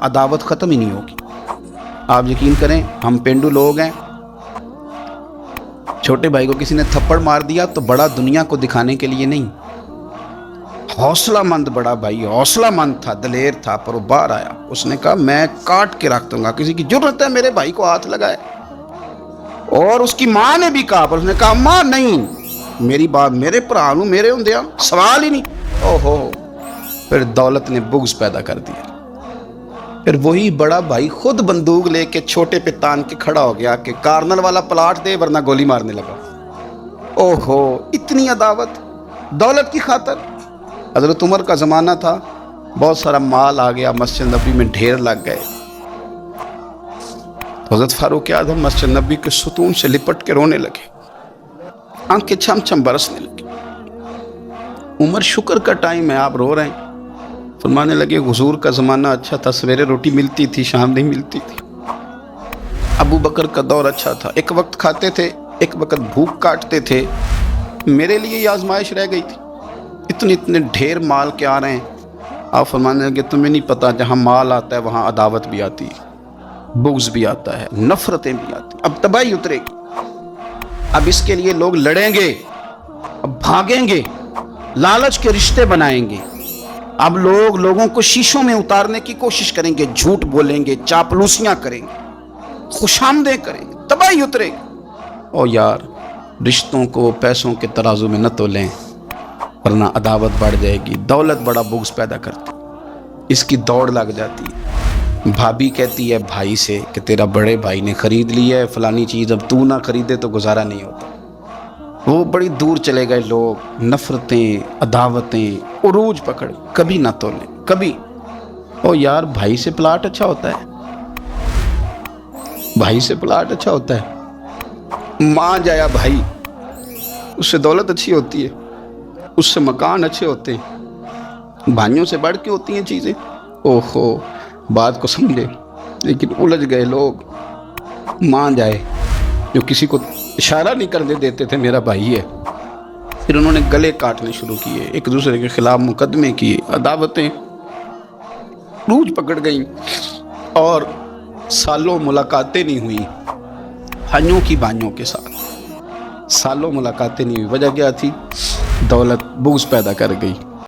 अदावत ख़त्म ही नहीं होगी। आप यकीन करें, हम पेंडू लोग हैं, छोटे भाई को किसी ने थप्पड़ मार दिया तो बड़ा दुनिया को दिखाने के लिए नहीं, हौसला मंद बड़ा भाई, हौसला मंद था, दलेर था, पर वो बाहर आया। उसने कहा मैं काट के रख दूंगा, किसी की जरूरत है मेरे भाई को हाथ लगाए। और उसकी माँ ने भी कहा, पर उसने कहा माँ नहीं, मेरी बात मेरे भरा नूं मेरे होंदे सवाल ही नहीं। ओहो, फिर दौलत ने बुग्ज पैदा कर दिया। फिर वही बड़ा भाई खुद बंदूक लेके छोटे पे तान के खड़ा हो गया कि कार्नल वाला प्लाट दे वरना गोली मारने लगा। ओहो, इतनी अदावत दौलत की खातर। हज़रत उमर का ज़माना था, बहुत सारा माल आ गया, मस्जिद नबी में ढेर लग गए। हज़रत फारूक आज़म मस्जिद नबी के सुतून से लिपट के रोने लगे, आंखें छम छम बरसने लगी। उमर शुक्र का टाइम है, आप रो रहे हैं। फरमाने लगे हुजूर का ज़माना अच्छा था, सवेरे रोटी मिलती थी, शाम नहीं मिलती थी। अबू बकर का दौर अच्छा था, एक वक्त खाते थे, एक वक्त भूख काटते थे। मेरे लिए ये आजमाइश रह गई थी। इतने इतने ढेर माल के आ रहे हैं। आप फरमाने लगे तुम्हें नहीं पता, जहाँ माल आता है वहाँ अदावत भी आती है, बुग्ज भी आता है, नफरतें भी आती। अब तबाही उतरेगी। अब इसके लिए लोग लड़ेंगे, अब भागेंगे, लालच के रिश्ते बनाएंगे। अब लोग लोगों को शीशों में उतारने की कोशिश करेंगे, झूठ बोलेंगे, चापलूसियां करेंगे, खुशामदें करेंगे, तबाही उतरेगी। ओ यार, रिश्तों को पैसों के तराजू में न तोलें, वरना अदावत बढ़ जाएगी। दौलत बड़ा बुग्ज पैदा करती, इसकी दौड़ लग जाती है। भाभी कहती है भाई से कि तेरा बड़े भाई ने खरीद लिया है फलानी चीज़, अब तू ना खरीदे तो गुजारा नहीं होता। वो बड़ी दूर चले गए लोग, नफरतें, अदावतें उरूज पकड़, कभी ना तोलें कभी। ओ यार, भाई से प्लाट अच्छा होता है, भाई से प्लाट अच्छा होता है। माँ जाया भाई, उससे दौलत अच्छी होती है, उससे मकान अच्छे होते हैं। भाइयों से बढ़ के होती हैं चीज़ें। ओहो, बात को समझे, लेकिन उलझ गए लोग। माँ जाए, जो किसी को इशारा नहीं करने देते थे मेरा भाई है, फिर उन्होंने गले काटने शुरू किए, एक दूसरे के खिलाफ मुकदमे किए, अदावतें रूज पकड़ गईं और सालों मुलाकातें नहीं हुई भाइयों की भाइयों के साथ। सालों मुलाकातें नहीं हुई। वजह क्या थी? दौलत बुग्ज पैदा कर गई।